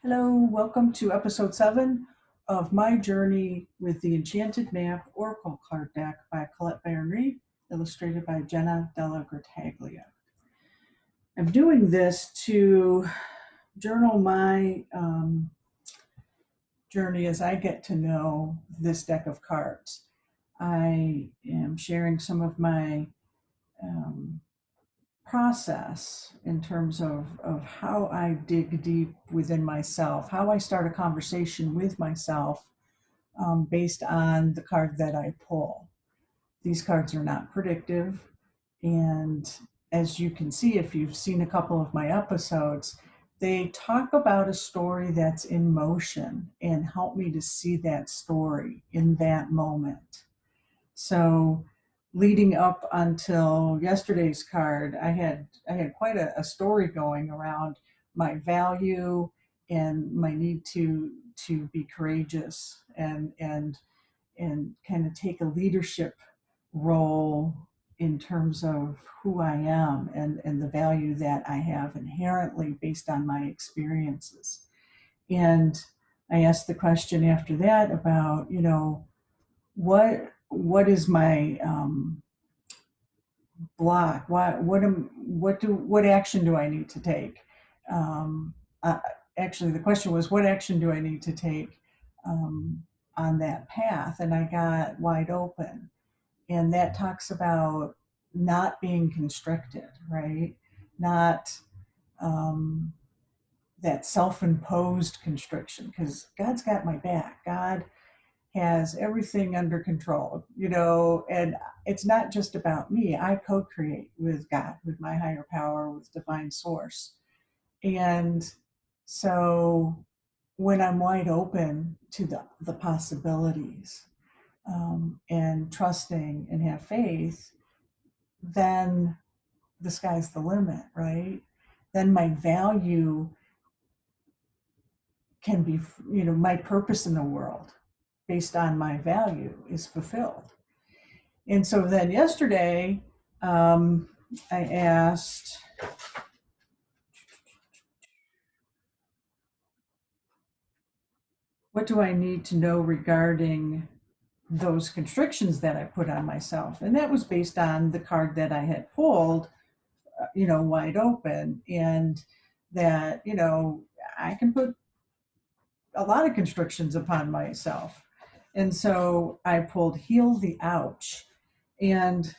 Hello, welcome to episode 7 of my journey with the Enchanted Map Oracle Card deck by Colette Baron Reid, illustrated by Jenna Della Grataglia. I'm doing this to journal my journey as I get to know this deck of cards. I am sharing some of my process in terms of how I dig deep within myself, how I start a conversation with myself based on the card that I pull. These cards are not predictive. And as you can see, if you've seen a couple of my episodes, they talk about a story that's in motion and help me to see that story in that moment. So leading up until yesterday's card, I had quite a story going around my value and my need to be courageous and kind of take a leadership role in terms of who I am and the value that I have inherently based on my experiences. And I asked the question after that about, what is my block? What action do I need to take? Um, uh, Actually, the question was, what action do I need to take on that path? And I got wide open, and that talks about not being constricted, right? Not that self-imposed constriction, because God's got my back. God has everything under control, and it's not just about me. I co-create with God, with my higher power, with divine source. And so when I'm wide open to the possibilities, and trusting and have faith, then the sky's the limit, right? Then my value can be, my purpose in the world based on my value is fulfilled. And so then yesterday, I asked, what do I need to know regarding those constrictions that I put on myself? And that was based on the card that I had pulled, wide open. And that, I can put a lot of constrictions upon myself. And so I pulled Heal the Ouch. And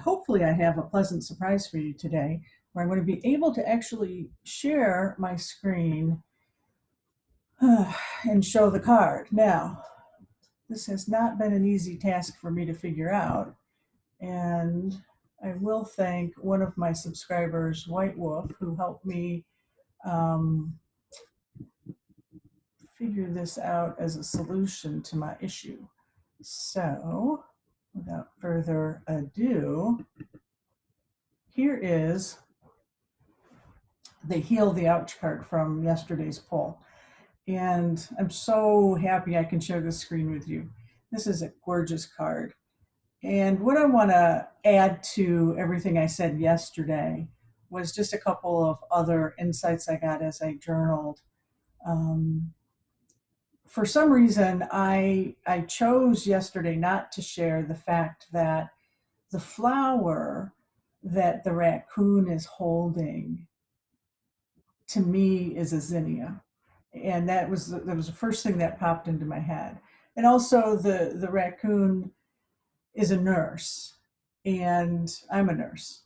hopefully I have a pleasant surprise for you today, where I'm going to be able to actually share my screen and show the card. Now, this has not been an easy task for me to figure out. And I will thank one of my subscribers, White Wolf, who helped me figure this out as a solution to my issue. So, without further ado, here is the Heal the Ouch card from yesterday's poll. And I'm so happy I can share this screen with you. This is a gorgeous card. And what I want to add to everything I said yesterday was just a couple of other insights I got as I journaled. For some reason, I chose yesterday not to share the fact that the flower that the raccoon is holding, to me, is a zinnia. And that was the first thing that popped into my head. And also the raccoon is a nurse, and I'm a nurse.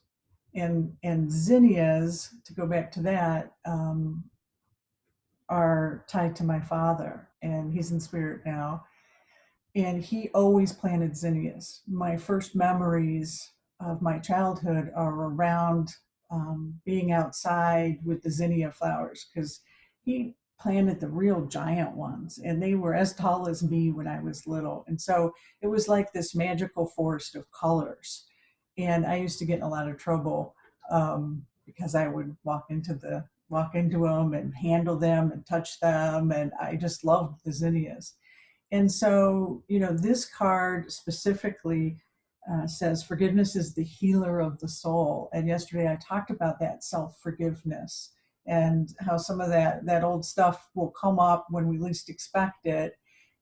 And zinnias, to go back to that, are tied to my father, and he's in spirit now. And he always planted zinnias. My first memories of my childhood are around being outside with the zinnia flowers, because he planted the real giant ones, and they were as tall as me when I was little. And so it was like this magical forest of colors. And I used to get in a lot of trouble because I would walk into them and handle them and touch them, and I just loved the zinnias. And so, this card specifically says forgiveness is the healer of the soul. And yesterday I talked about that self-forgiveness and how some of that old stuff will come up when we least expect it.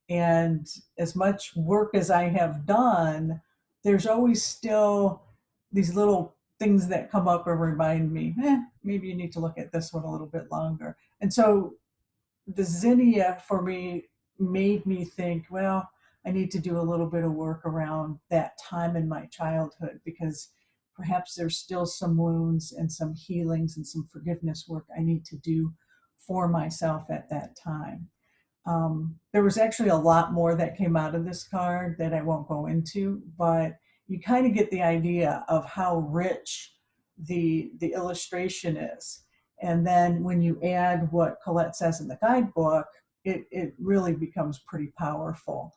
And as much work as I have done, there's always still these little things that come up and remind me, maybe you need to look at this one a little bit longer. And so the zinnia for me made me think, well, I need to do a little bit of work around that time in my childhood, because perhaps there's still some wounds and some healings and some forgiveness work I need to do for myself at that time. There was actually a lot more that came out of this card that I won't go into, but you kind of get the idea of how rich the illustration is. And then when you add what Colette says in the guidebook, it really becomes pretty powerful.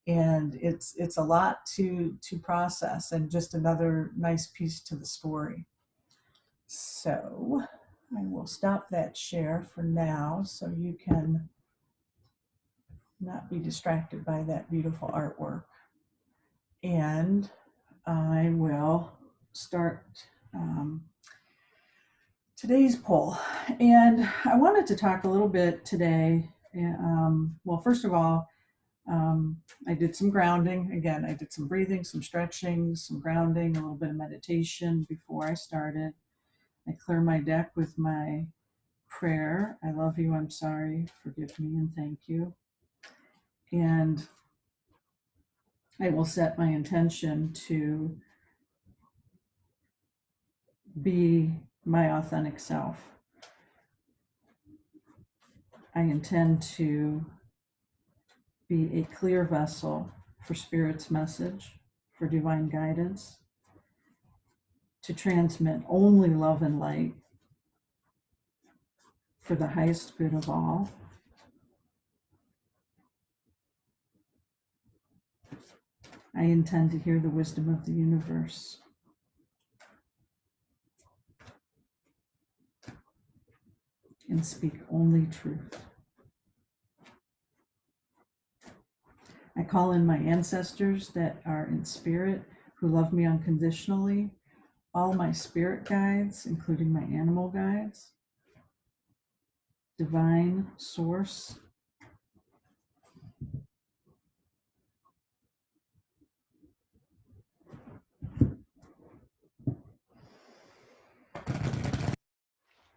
And it's a lot to process, and just another nice piece to the story. So I will stop that share for now so you can not be distracted by that beautiful artwork. And I will start today's poll. And I wanted to talk a little bit today. Well, first of all, I did some grounding. Again, I did some breathing, some stretching, some grounding, a little bit of meditation before I started. I clear my deck with my prayer. I love you, I'm sorry, forgive me, and thank you. And I will set my intention to be my authentic self. I intend to be a clear vessel for Spirit's message, for divine guidance, to transmit only love and light for the highest good of all. I intend to hear the wisdom of the universe. And speak only truth. I call in my ancestors that are in spirit, who love me unconditionally, all my spirit guides, including my animal guides, divine source,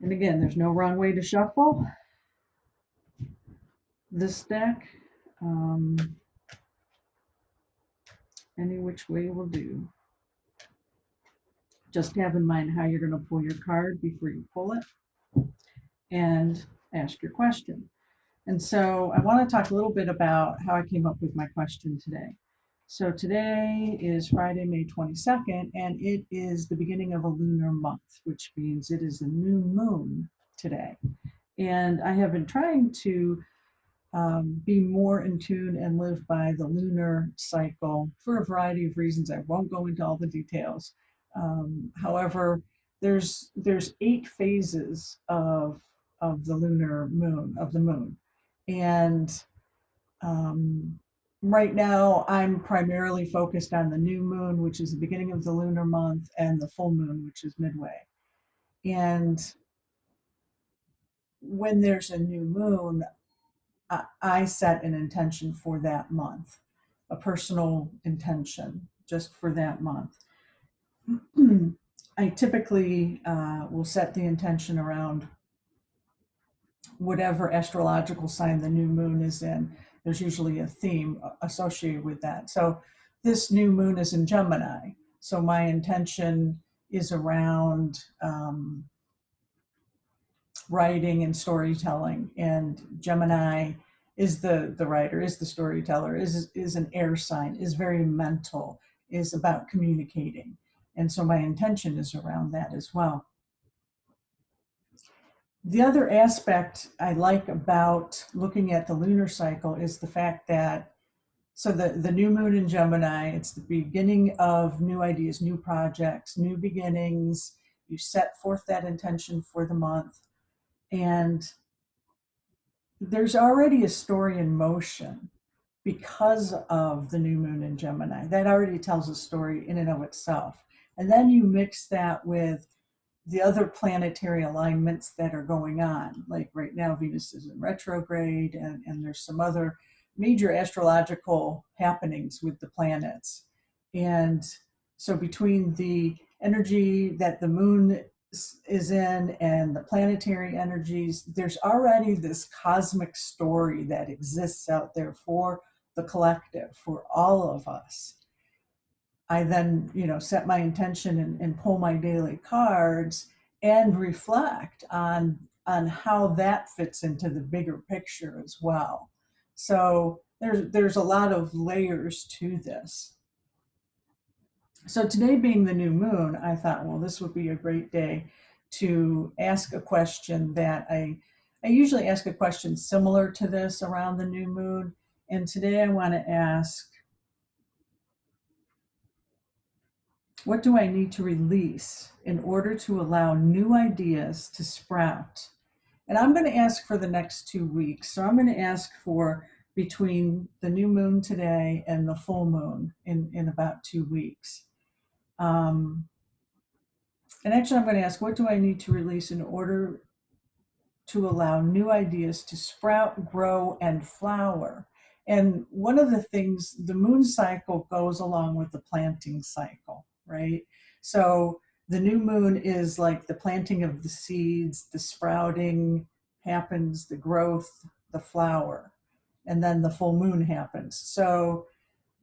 and again, there's no wrong way to shuffle this deck. Any which way will do. Just have in mind how you're going to pull your card before you pull it, and ask your question. And so I want to talk a little bit about how I came up with my question today. So today is Friday, May 22nd, and it is the beginning of a lunar month, which means it is a new moon today. And I have been trying to be more in tune and live by the lunar cycle for a variety of reasons. I won't go into all the details. However, there's 8 phases of the lunar moon, of the moon. And right now I'm primarily focused on the new moon, which is the beginning of the lunar month, and the full moon, which is midway. And when there's a new moon, I set an intention for that month, a personal intention just for that month. I typically will set the intention around whatever astrological sign the new moon is in. There's usually a theme associated with that. So this new moon is in Gemini. So my intention is around writing and storytelling, and Gemini is the writer, is the storyteller, is an air sign, is very mental, is about communicating. And so my intention is around that as well. The other aspect I like about looking at the lunar cycle is the fact that, so the new moon in Gemini, it's the beginning of new ideas, new projects, new beginnings. You set forth that intention for the month, and there's already a story in motion because of the new moon in Gemini. That already tells a story in and of itself. And then you mix that with the other planetary alignments that are going on. Like right now, Venus is in retrograde, and there's some other major astrological happenings with the planets. And so between the energy that the moon is in and the planetary energies, there's already this cosmic story that exists out there for the collective, for all of us. I then, set my intention and pull my daily cards and reflect on how that fits into the bigger picture as well. So there's a lot of layers to this. So today being the new moon, I thought, well, this would be a great day to ask a question that I usually ask a question similar to this around the new moon. And today I want to ask, what do I need to release in order to allow new ideas to sprout? And I'm going to ask for the next 2 weeks. So I'm going to ask for between the new moon today and the full moon in about 2 weeks. And actually, I'm going to ask, what do I need to release in order to allow new ideas to sprout, grow, and flower? And one of the things, the moon cycle goes along with the planting cycle, right? So the new moon is like the planting of the seeds, the sprouting happens, the growth, the flower, and then the full moon happens. So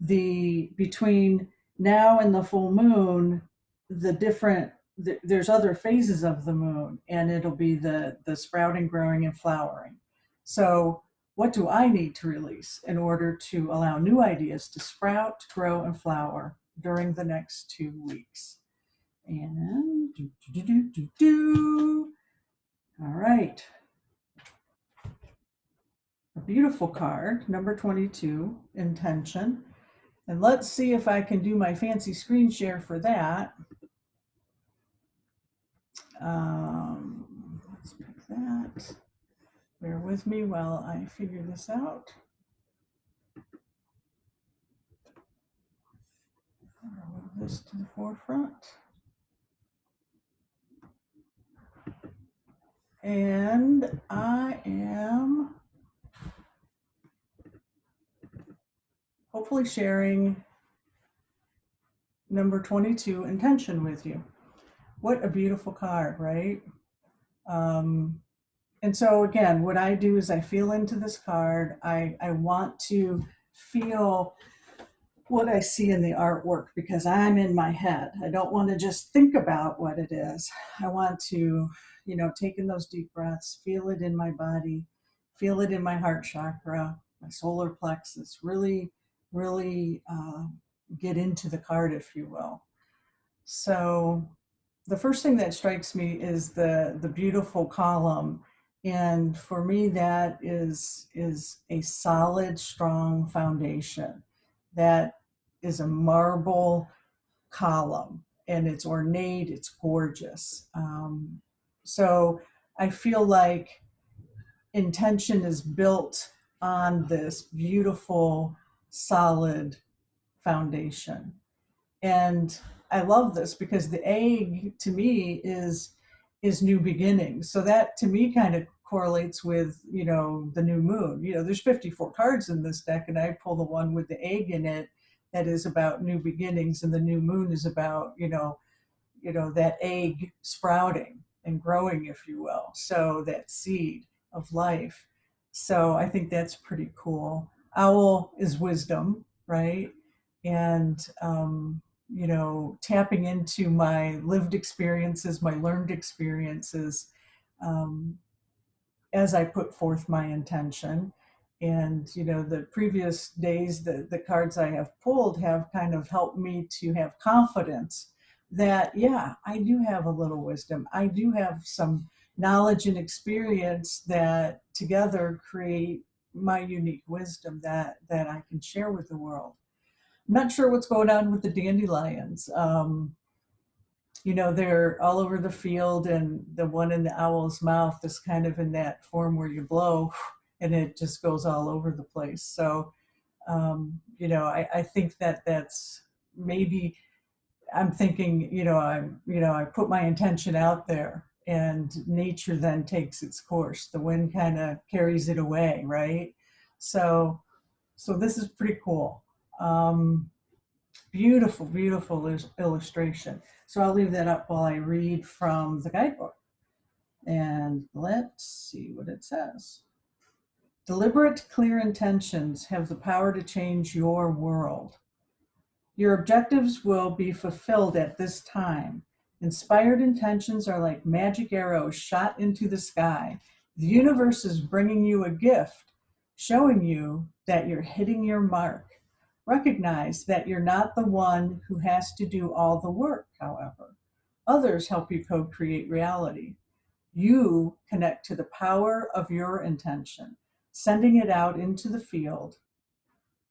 between now and the full moon, there's other phases of the moon, and it'll be the sprouting, growing, and flowering. So what do I need to release in order to allow new ideas to sprout, grow, and flower during the next 2 weeks? And all right. A beautiful card, number 22, intention. And let's see if I can do my fancy screen share for that. Let's pick that. Bear with me while I figure this out. I'll move this to the forefront. And I am hopefully sharing number 22, intention, with you. What a beautiful card, right? And so again, what I do is I feel into this card. I want to feel what I see in the artwork because I'm in my head. I don't want to just think about what it is. I want to, take in those deep breaths, feel it in my body, feel it in my heart chakra, my solar plexus, really, really get into the card, if you will. So the first thing that strikes me is the beautiful column. And for me, that is a solid, strong foundation. That is a marble column, and it's ornate, it's gorgeous. So I feel like intention is built on this beautiful, solid foundation. And I love this because the egg to me is new beginnings. So that to me kind of correlates with, the new moon. There's 54 cards in this deck, and I pull the one with the egg in it that is about new beginnings, and the new moon is about, that egg sprouting and growing, if you will. So that seed of life. So I think that's pretty cool. Owl is wisdom, right? And tapping into my lived experiences, my learned experiences, as I put forth my intention. And, the previous days, the cards I have pulled have kind of helped me to have confidence that, yeah, I do have a little wisdom. I do have some knowledge and experience that together create my unique wisdom that I can share with the world. I'm not sure what's going on with the dandelions. They're all over the field, and the one in the owl's mouth is kind of in that form where you blow and it just goes all over the place. So, I think that's maybe I'm thinking, I put my intention out there and nature then takes its course. The wind kind of carries it away, right? So, so this is pretty cool. Um, Beautiful, beautiful illustration. So I'll leave that up while I read from the guidebook. And let's see what it says. Deliberate, clear intentions have the power to change your world. Your objectives will be fulfilled at this time. Inspired intentions are like magic arrows shot into the sky. The universe is bringing you a gift, showing you that you're hitting your mark. Recognize that you're not the one who has to do all the work, however. Others help you co create reality. You connect to the power of your intention, sending it out into the field,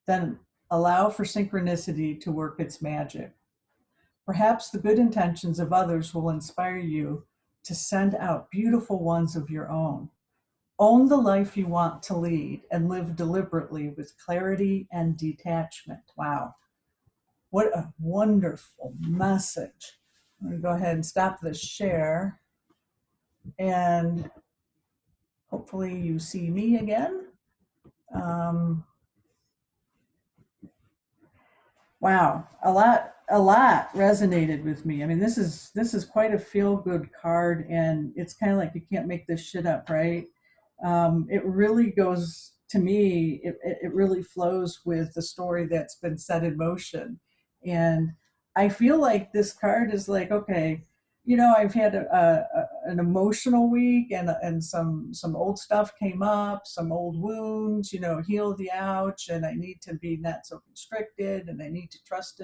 then allow for synchronicity to work its magic. Perhaps the good intentions of others will inspire you to send out beautiful ones of your own. Own the life you want to lead and live deliberately with clarity and detachment. Wow, what a wonderful message. I'm going to go ahead and stop the share, and hopefully you see me again. Um, Wow, a lot resonated with me. I mean, this is quite a feel good card, and it's kind of like you can't make this shit up, right? It really goes to me. It really flows with the story that's been set in motion, and I feel like this card is like, okay, I've had an emotional week, and some old stuff came up, some old wounds, heal the ouch, and I need to be not so constricted, and I need to trust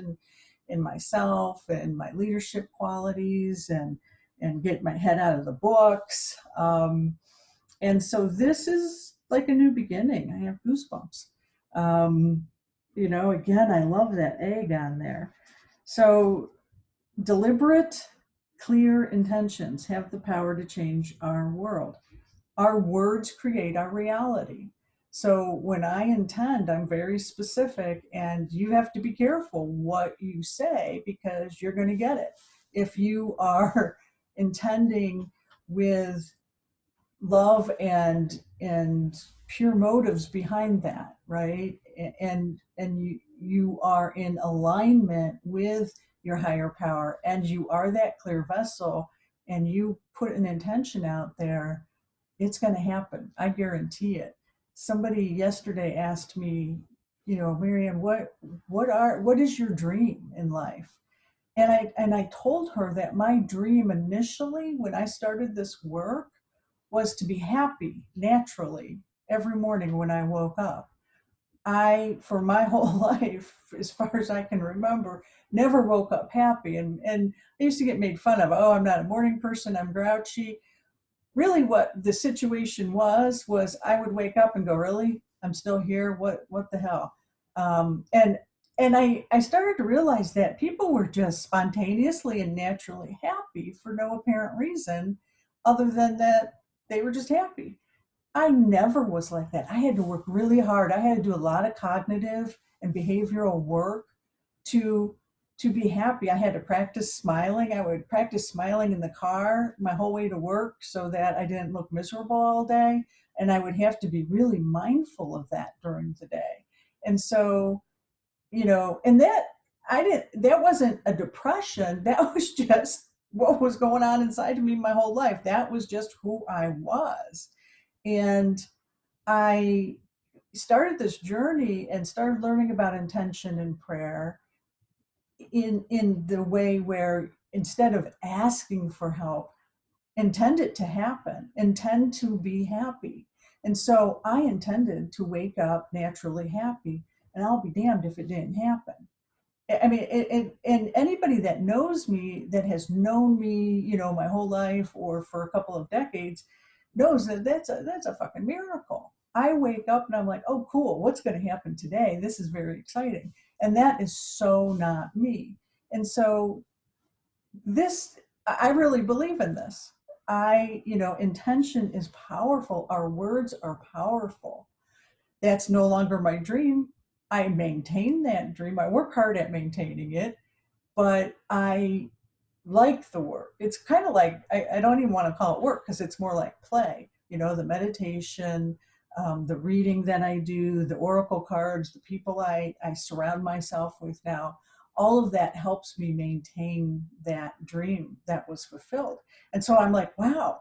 in myself and my leadership qualities, and get my head out of the books. And so this is like a new beginning. I have goosebumps. Um, again, I love that egg on there. So deliberate, clear intentions have the power to change our world. Our words create our reality. So when I intend, I'm very specific, and you have to be careful what you say because you're going to get it. If you are intending with love and pure motives behind that, right, and you are in alignment with your higher power, and you are that clear vessel, and you put an intention out there, it's going to happen. I guarantee it. Somebody yesterday asked me, Miriam, what is your dream in life? And I told her that my dream initially, when I started this work, was to be happy naturally every morning when I woke up. I, for my whole life, as far as I can remember, never woke up happy. And I used to get made fun of. Oh, I'm not a morning person. I'm grouchy. Really, what the situation was I would wake up and go, really? I'm still here. What the hell? And I started to realize that people were just spontaneously and naturally happy for no apparent reason other than that they were just happy. I never was like that. I had to work really hard. I had to do a lot of cognitive and behavioral work to to be happy. I had to practice smiling. I would practice smiling in the car my whole way to work so that I didn't look miserable all day. And I would have to be really mindful of that during the day. And so, and that wasn't a depression. That was just what was going on inside of me my whole life. That was just who I was. And I started this journey and started learning about intention and prayer in the way where instead of asking for help, intend it to happen, intend to be happy. And so I intended to wake up naturally happy, and I'll be damned if it didn't happen. I mean, and anybody that knows me, that has known me, my whole life or for a couple of decades, knows that that's a fucking miracle. I wake up and I'm like, oh, cool. What's going to happen today? This is very exciting, and that is so not me. And so this, I really believe in this. Intention is powerful. Our words are powerful. That's no longer my dream. I maintain that dream. I work hard at maintaining it. but I like the work. It's kind of like, I don't even want to call it work because it's more like play, you know, the meditation, the reading that I do, the oracle cards, the people I surround myself with now, all of that helps me maintain that dream that was fulfilled. And so I'm like, wow,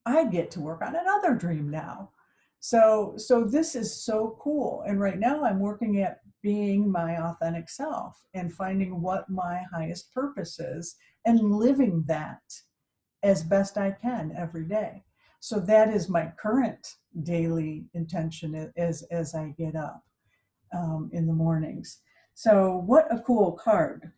I get to work on another dream now. So this is so cool. And right now I'm working at being my authentic self and finding what my highest purpose is and living that as best I can every day. So that is my current daily intention as I get up in the mornings. So what a cool card.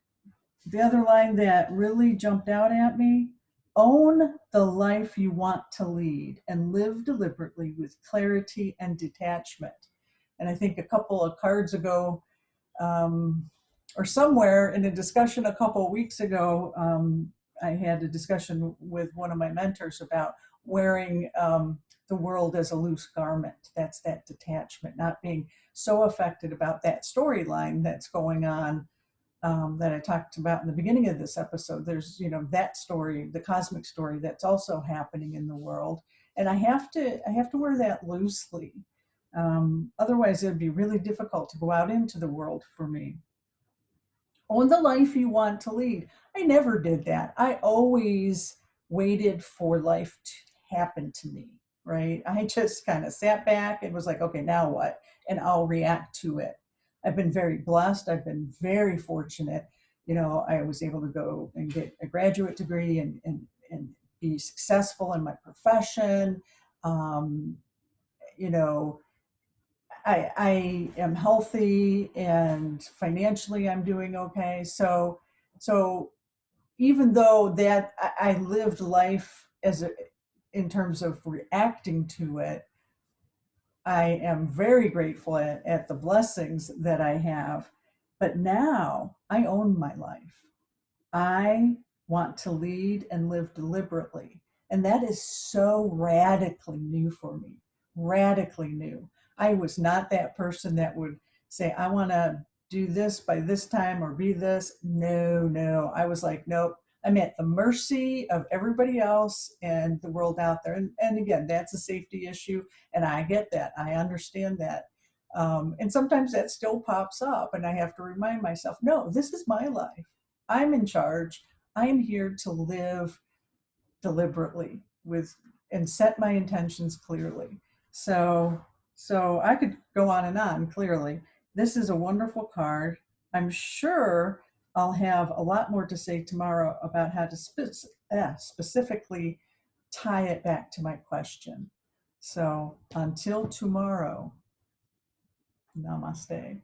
The other line that really jumped out at me: own the life you want to lead and live deliberately with clarity and detachment. And I think a couple of cards ago, or somewhere in a discussion a couple of weeks ago, I had a discussion with one of my mentors about wearing the world as a loose garment. That's that detachment, not being so affected about that storyline that's going on, that I talked about in the beginning of this episode. There's, you know, that story, the cosmic story that's also happening in the world, and I have to wear that loosely. Otherwise, it'd be really difficult to go out into the world for me. Own the life you want to lead. I never did that. I always waited for life to happen to me, right? I just kind of sat back and was like, okay, now what? And I'll react to it. I've been very blessed. I've been very fortunate. You know, I was able to go and get a graduate degree and be successful in my profession. Um, you know, I am healthy and financially I'm doing okay. So even though that I lived life in terms of reacting to it, I am very grateful at the blessings that I have. But now I own my life. I want to lead and live deliberately. And that is so radically new for me, radically new. I was not that person that would say, I want to do this by this time or be this. No, no. I was like, nope. I'm at the mercy of everybody else and the world out there. And again, that's a safety issue. And I get that. I understand that. And sometimes that still pops up, and I have to remind myself, no, this is my life. I'm in charge. I am here to live deliberately with and set my intentions clearly. So so I could go on and on, clearly. This is a wonderful card. I'm sure I'll have a lot more to say tomorrow about how to specifically tie it back to my question. So until tomorrow, namaste.